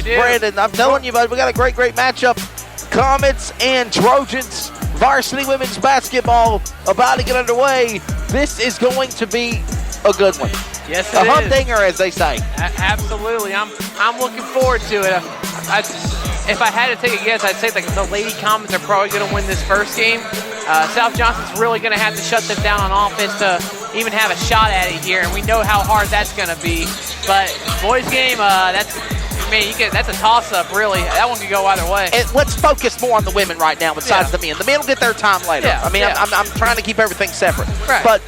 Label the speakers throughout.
Speaker 1: Brandon, I'm telling you, bud, we got a great matchup. Comets and Trojans, varsity women's basketball about to get underway. This is going to be a good one.
Speaker 2: Yes,
Speaker 1: a humdinger, as they say.
Speaker 2: Absolutely. I'm looking forward to it. If I had to take a guess, I'd say the Lady Comets are probably going to win this first game. South Johnston's really going to have to shut them down on offense to even have a shot at it here, and we know how hard that's going to be. But boys game, that's a toss-up, really. That one could go either way.
Speaker 1: And let's focus more on the women right now besides the men. The men will get their time later.
Speaker 2: Yeah,
Speaker 1: I mean, I'm trying to keep everything separate.
Speaker 2: Right.
Speaker 1: But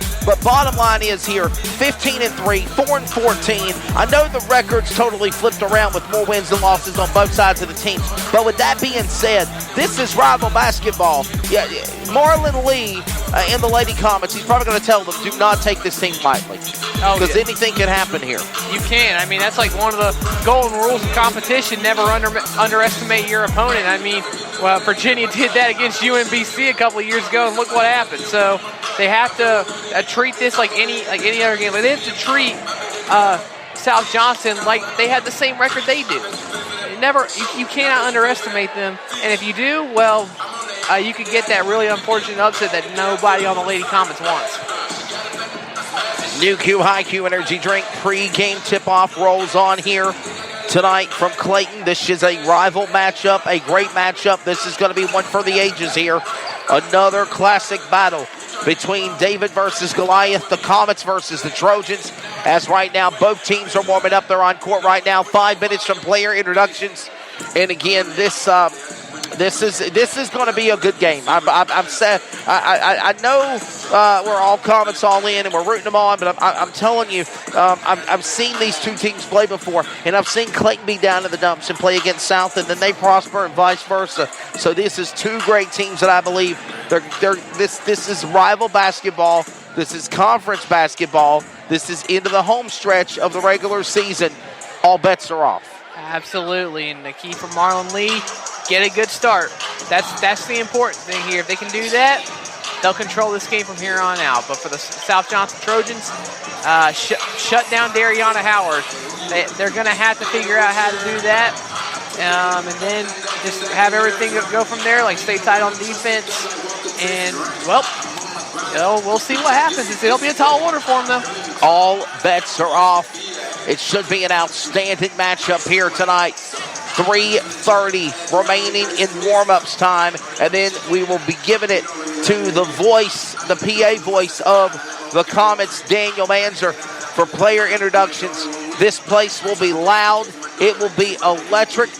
Speaker 1: bottom line is here, 15-3, 4-14. I know the record's totally flipped around with more wins than losses on both sides of the teams. But with that being said, this is rival basketball. Yeah, Marlon Lee and the Lady Comets, he's probably going to tell them, do not take this team lightly. Because anything can happen here.
Speaker 2: You can. I mean, that's like one of the golden rules of competition. Never underestimate your opponent. I mean, well, Virginia did that against UMBC a couple of years ago, and look what happened. So they have to treat this like any other game. They have to treat South Johnston like they had the same record they do. You cannot underestimate them. And if you do, well, you could get that really unfortunate upset that nobody on the Lady Comets wants.
Speaker 1: New Q High Q Energy Drink pre-game tip-off rolls on here tonight from Clayton. This is a rival matchup, a great matchup. This is going to be one for the ages here. Another classic battle between David versus Goliath, the Comets versus the Trojans. As right now, both teams are warming up. They're on court right now. 5 minutes from player introductions. And again, this is going to be a good game. I know we're all Comets all in and we're rooting them on, but I'm telling you, I've seen these two teams play before, and I've seen Clayton be down in the dumps and play against South, and then they prosper and vice versa. So this is two great teams that I believe this is rival basketball. This is conference basketball. This is into the home stretch of the regular season. All bets are off.
Speaker 2: Absolutely, and the key for Marlon Lee, get a good start. That's the important thing here. If they can do that, they'll control this game from here on out. But for the South Johnston Trojans, shut down Dariana Howard. They're going to have to figure out how to do that, and then just have everything go from there, like stay tight on defense. And, well, we'll see what happens. It'll be a tall order for them, though.
Speaker 1: All bets are off. It should be an outstanding matchup here tonight. 3:30 remaining in warm-ups time, and then we will be giving it to the voice, the PA voice of the Comets, Daniel Manzer, for player introductions. This place will be loud. It will be electric.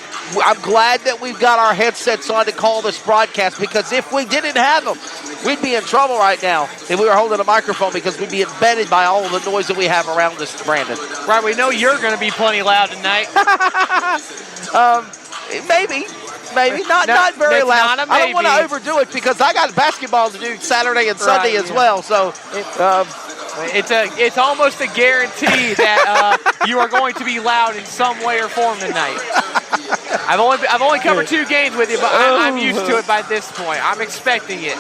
Speaker 1: I'm glad that we've got our headsets on to call this broadcast, because if we didn't have them, we'd be in trouble right now if we were holding a microphone, because we'd be embedded by all of the noise that we have around us, Brandon.
Speaker 2: Right, we know you're going to be plenty loud tonight.
Speaker 1: Maybe. Not very loud. I don't want to overdo it, because I got basketball to do Saturday and Sunday as well. So
Speaker 2: it's almost a guarantee that you are going to be loud in some way or form tonight. I've only covered 2 games with you, but I'm used to it by this point. I'm expecting it.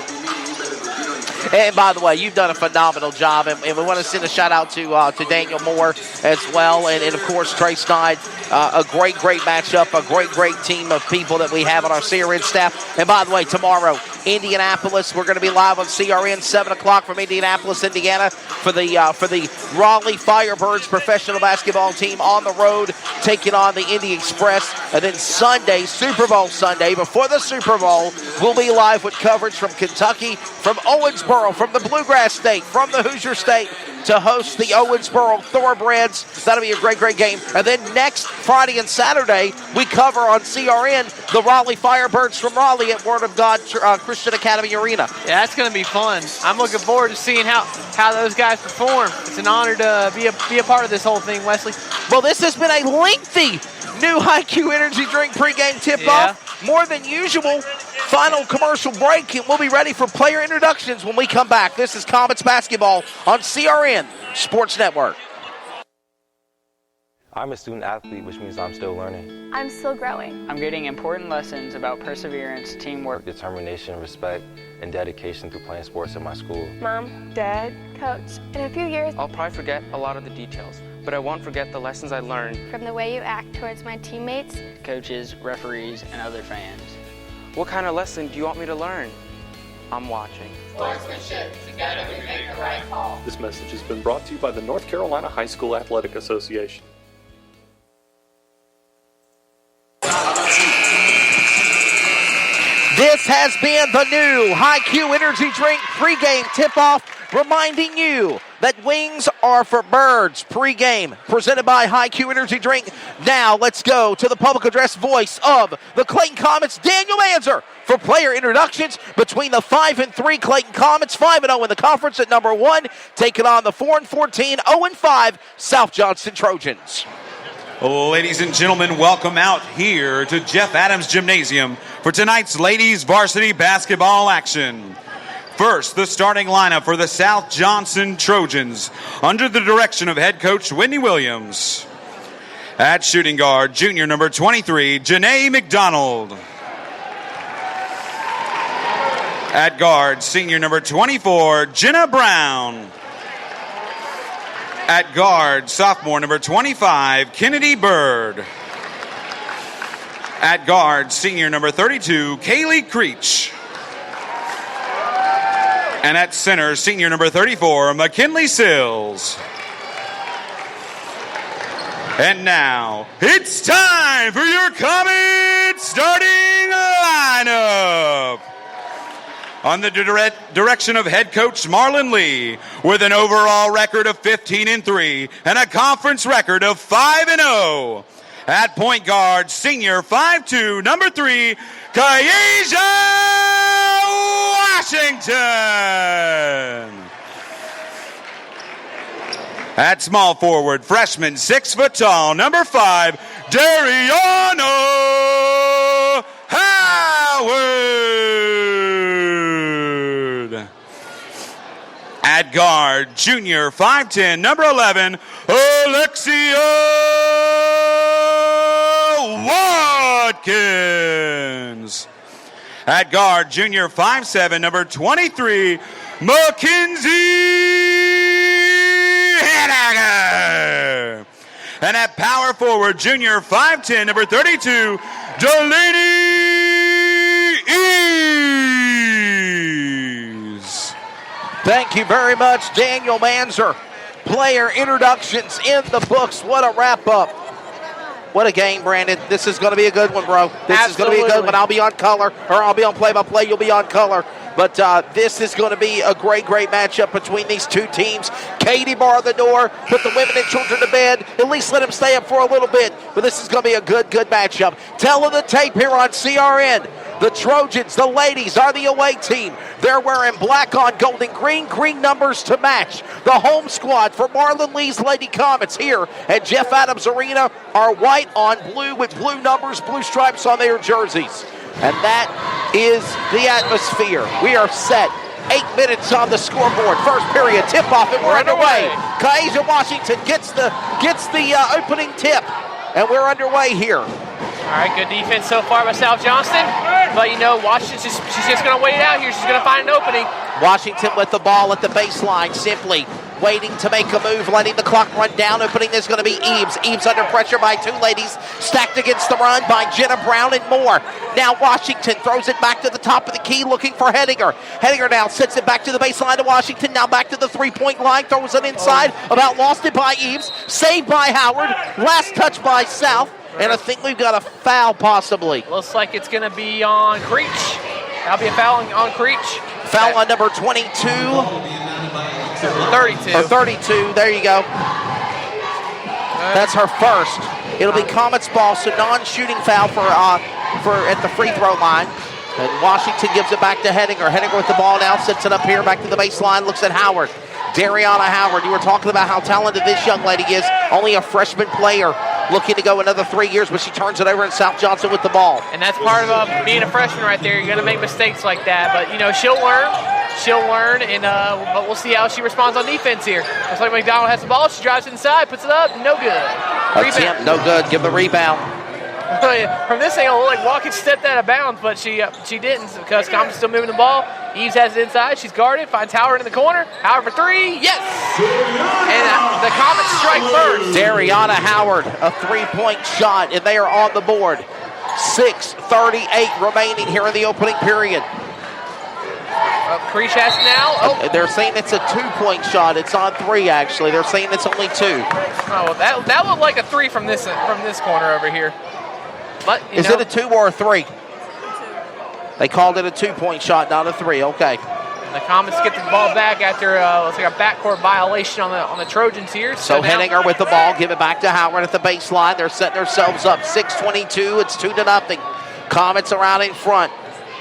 Speaker 1: And by the way, you've done a phenomenal job, and we want to send a shout out to Daniel Moore as well, and of course Trey Stein. A great matchup, a great team of people that we have on our CRN staff. And by the way, tomorrow, Indianapolis, we're going to be live on CRN 7 o'clock from Indianapolis, Indiana, for the Raleigh Firebirds professional basketball team on the road, taking on the Indy Express. And then Sunday, Super Bowl Sunday, before the Super Bowl, we'll be live with coverage from Kentucky, from Owensboro, from the Bluegrass State, from the Hoosier State, to host the Owensboro Thoroughbreds. That'll be a great game. And then next Friday and Saturday, we cover on CRN the Raleigh Firebirds from Raleigh at Word of God Christian Academy Arena.
Speaker 2: Yeah, that's going to be fun. I'm looking forward to seeing how those guys perform. It's an honor to be a part of this whole thing, Wesley.
Speaker 1: Well, this has been a lengthy New High Q Energy Drink pregame tip-off. More than usual. Final commercial break, and we'll be ready for player introductions when we come back. This is Comets Basketball on CRN Sports Network.
Speaker 3: I'm a student athlete, which means I'm still learning.
Speaker 4: I'm still growing.
Speaker 5: I'm getting important lessons about perseverance, teamwork,
Speaker 3: determination, respect, and dedication through playing sports at my school.
Speaker 4: Mom, Dad, Coach, in a few years,
Speaker 5: I'll probably forget a lot of the details,
Speaker 4: but I won't forget the lessons I learned.
Speaker 6: From the way you act towards my teammates,
Speaker 5: coaches, referees, and other fans.
Speaker 4: What kind of lesson do you want me to learn? I'm watching.
Speaker 7: Sportsmanship, together we make the right call.
Speaker 8: This message has been brought to you by the North Carolina High School Athletic Association.
Speaker 1: This has been the new High-Q Energy Drink pregame tip-off, reminding you that wings are for birds. Pregame presented by High-Q Energy Drink. Now let's go to the public address voice of the Clayton Comets, Daniel Manzer, for player introductions between the 5-3 Clayton Comets, 5-0 in the conference at number 1, taking on the 4-14, 0-5 South Johnston Trojans.
Speaker 9: Ladies and gentlemen, welcome out here to Jeff Adams Gymnasium for tonight's ladies varsity basketball action. First, the starting lineup for the South Johnston Trojans under the direction of head coach Whitney Williams. At shooting guard, junior number 23, Janae McDonald. At guard, senior number 24, Jenna Brown. At guard, sophomore number 25, Kennedy Bird. At guard, senior number 32, Kaylee Creech. And at center, senior number 34, McKinley Sills. And now, it's time for your Comets starting lineup. On the direction of head coach Marlon Lee, with an overall record of 15-3 and a conference record of 5-0. At point guard, senior 5'2", number 3, Kayasia Washington. At small forward, freshman 6 foot tall, number 5, Dariana Howard. At guard, junior 5'10", number 11, Alexia Watkins. At guard, junior 5'7", number 23, Mackenzie Hanager. And at power forward, junior 5'10", number 32, Delaney Eves.
Speaker 1: Thank you very much, Daniel Manzer. Player introductions in the books. What a wrap-up. What a game, Brandon. This is going to be a good one, bro. This is going to be a good one. I'll be on color, or I'll be on play-by-play. You'll be on color. But this is going to be a great, great matchup between these two teams. Katie bar the door, put the women and children to bed. At least let them stay up for a little bit. But this is going to be a good, good matchup. Tell of the tape here on CRN. The Trojans, the ladies, are the away team. They're wearing black on gold and green, green numbers to match. The home squad for Marlon Lee's Lady Comets here at Jeff Adams Arena are white on blue with blue numbers, blue stripes on their jerseys. And that is the atmosphere. We are set. 8 minutes on the scoreboard. First period, tip-off, and we're underway. Kayasia Washington gets the opening tip, and we're underway here.
Speaker 2: All right, good defense so far by South Johnston. But, you know, Washington's she's just going to wait it out here. She's going to find an opening.
Speaker 1: Washington with the ball at the baseline, simply waiting to make a move, letting the clock run down. Opening is going to be Eves. Eves under pressure by two ladies, stacked against the run by Jenna Brown and more. Now Washington throws it back to the top of the key, looking for Hedinger. Hedinger now sets it back to the baseline to Washington. Now back to the three-point line, throws it inside, about lost it by Eves. Saved by Howard. Last touch by South. And I think we've got a foul possibly.
Speaker 2: Looks like it's going to be on Creech. That'll be a foul on Creech.
Speaker 1: Foul on number 22.
Speaker 2: 32.
Speaker 1: Or 32, there you go. That's her first. It'll be Comets ball, so non-shooting foul for at the free throw line. And Washington gives it back to Hedinger. Hedinger with the ball now, sets it up here, back to the baseline, looks at Howard. Dariana Howard, you were talking about how talented this young lady is. Only a freshman player, looking to go another 3 years, but she turns it over in South Johnston with the ball.
Speaker 2: And that's part of being a freshman right there. You're going to make mistakes like that, but, you know, she'll learn. And but we'll see how she responds on defense here. Looks like McDonald has the ball. She drives inside, puts it up, no good.
Speaker 1: Attempt, no good. Give the rebound.
Speaker 2: From this angle, it looked like Watkins stepped out of bounds, but she didn't because Comets still moving the ball. Eves has it inside. She's guarded. Finds Howard in the corner. Howard for three. Yes! And the Comets strike first.
Speaker 1: Dariana Howard, a three-point shot, and they are on the board. 6:38 remaining here in the opening period.
Speaker 2: Creech has it now. Oh.
Speaker 1: They're saying it's a two-point shot. It's on three, actually. They're saying it's only two.
Speaker 2: Oh, that looked like a three from this corner over here. But
Speaker 1: is it a two or a three? They called it a two-point shot, not a three. Okay.
Speaker 2: And the Comets get the ball back after looks like a backcourt violation on the Trojans here.
Speaker 1: So Henninger with the ball, give it back to Howard at the baseline. They're setting themselves up. 6:22. It's 2-0. Comets are out in front.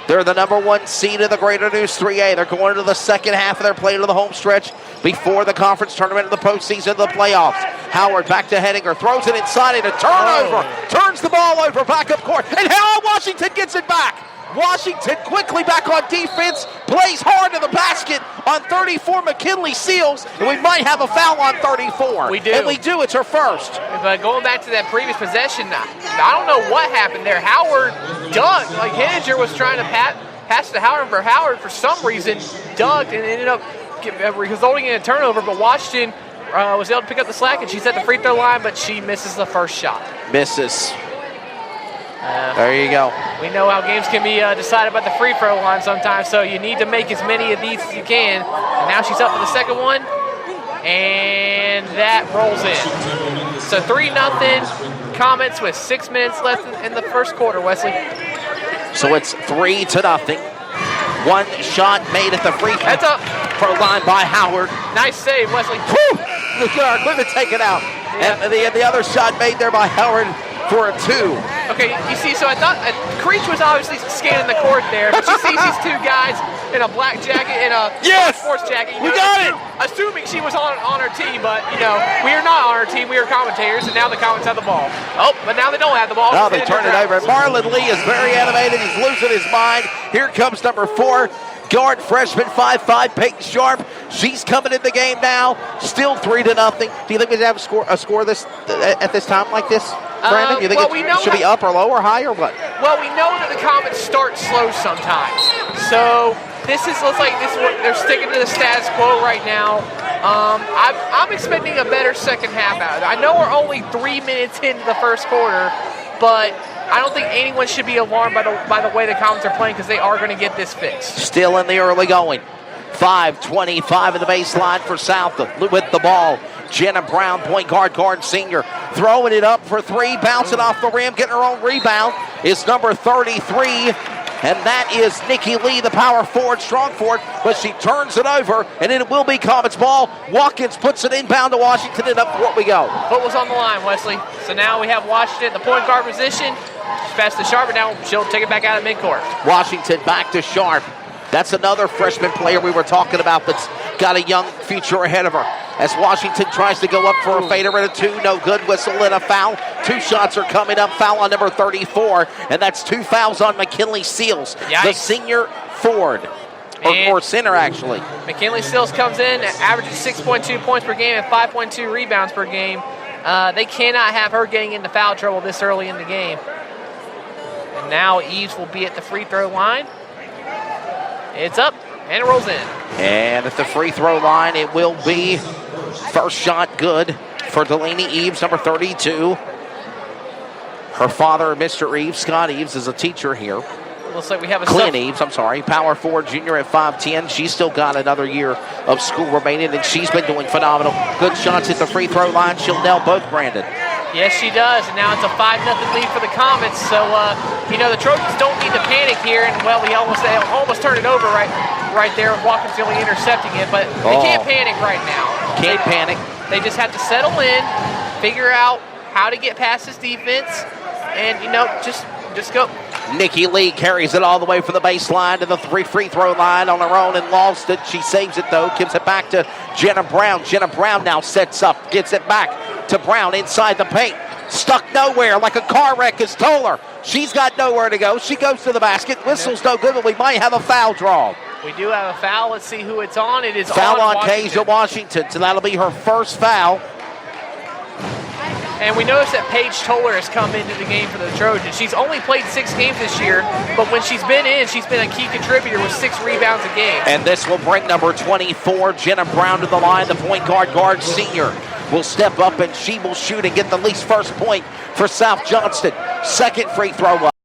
Speaker 1: They're the number one seed of the Greater News 3A. They're going into the second half of their play to the home stretch before the conference tournament of the postseason of the playoffs. Howard back to Henninger, throws it inside and a turnover. Turns the ball over, back up court. And Howard Washington gets it back. Washington quickly back on defense, plays hard to the basket on 34, McKinley Seals, and we might have a foul on 34.
Speaker 2: We do.
Speaker 1: And we do, it's her first.
Speaker 2: But going back to that previous possession, I don't know what happened there. Howard dunked, like Henninger was trying to pass to Howard, for some reason dunked and ended up resulting in a turnover, but Washington was able to pick up the slack, and she's at the free throw line, but she misses the first shot.
Speaker 1: Misses. There you go.
Speaker 2: We know how games can be decided by the free throw line sometimes, so you need to make as many of these as you can. And now she's up for the second one, and that rolls in. So 3-0 Comets with 6 minutes left in the first quarter, Wesley.
Speaker 1: So it's 3-0. One shot made at the free throw line by Howard.
Speaker 2: Nice save, Wesley.
Speaker 1: Whew! Look at our equipment taken out. Yeah. And the other shot made there by Howard for a 2.
Speaker 2: Okay, you see, so I thought Creech was obviously scanning the court there, but she sees these two guys in a black jacket and a sports jacket.
Speaker 1: We got it!
Speaker 2: Assuming she was on her team, but, we are not on her team. We are commentators, and now the Comets have the ball. Oh, but now they don't have the ball.
Speaker 1: Now they turn it over. Marlon Lee is very animated. He's losing his mind. Here comes number 4. Guard freshman 5'5", Peyton Sharp. She's coming in the game now. Still 3-0. Do you think we have a score this at this time like this, Brandon? You think it should be up or low or high or what?
Speaker 2: Well, we know that the Comets start slow sometimes. So looks like they're sticking to the status quo right now. I'm expecting a better second half out of it. I know we're only 3 minutes into the first quarter, but I don't think anyone should be alarmed by the way the Comets are playing because they are going to get this fixed.
Speaker 1: Still in the early going. 5:25 in the baseline for South with the ball. Jenna Brown, point guard senior, throwing it up for 3, bouncing off the rim, getting her own rebound is number 33. And that is Nikki Lee, the power forward, strong forward, but she turns it over, and it will be Comets ball. Watkins puts it inbound to Washington, and up court we go.
Speaker 2: Foot was on the line, Wesley. So now we have Washington in the point guard position. She's passed to Sharp, and now she'll take it back out of midcourt.
Speaker 1: Washington back to Sharp. That's another freshman player we were talking about that's got a young future ahead of her. As Washington tries to go up for a fader and a 2, no good, whistle and a foul. 2 shots are coming up, foul on number 34, and that's 2 fouls on McKinley Seals, the senior forward, or center actually.
Speaker 2: McKinley Seals comes in, averages 6.2 points per game and 5.2 rebounds per game. They cannot have her getting into foul trouble this early in the game. And now Eves will be at the free throw line. It's up, and it rolls in.
Speaker 1: And at the free throw line, it will be first shot good for Delaney Eves, number 32. Her father, Mr. Eves, Scott Eves, is a teacher here.
Speaker 2: Looks like we have a
Speaker 1: Clint Eves, power forward junior at 5'10". She's still got another year of school remaining, and she's been doing phenomenal. Good shots at the free throw line. She'll nail both, Brandon.
Speaker 2: Yes, she does, and now it's a 5-0 lead for the Comets. So, the Trojans don't need to panic here, and, they almost turned it over right there. Watkins really intercepting it, but they can't panic right now.
Speaker 1: Can't panic.
Speaker 2: They just have to settle in, figure out how to get past this defense, and, just go.
Speaker 1: Nikki Lee carries it all the way from the baseline to the free throw line on her own and lost it. She saves it, though, gives it back to Jenna Brown. Jenna Brown now sets up, gets it back to Brown inside the paint. Stuck nowhere like a car wreck has told her. She's got nowhere to go. She goes to the basket. Whistle's no good, but we might have a foul draw.
Speaker 2: We do have a foul. Let's see who it's on. It is
Speaker 1: foul on
Speaker 2: Washington.
Speaker 1: Kasia Washington, so that'll be her first foul.
Speaker 2: And we noticed that Paige Toller has come into the game for the Trojans. She's only played 6 games this year, but when she's been in, she's been a key contributor with 6 rebounds a game.
Speaker 1: And this will bring number 24, Jenna Brown, to the line. The point guard senior will step up, and she will shoot and get the least first point for South Johnston. Second free throw up.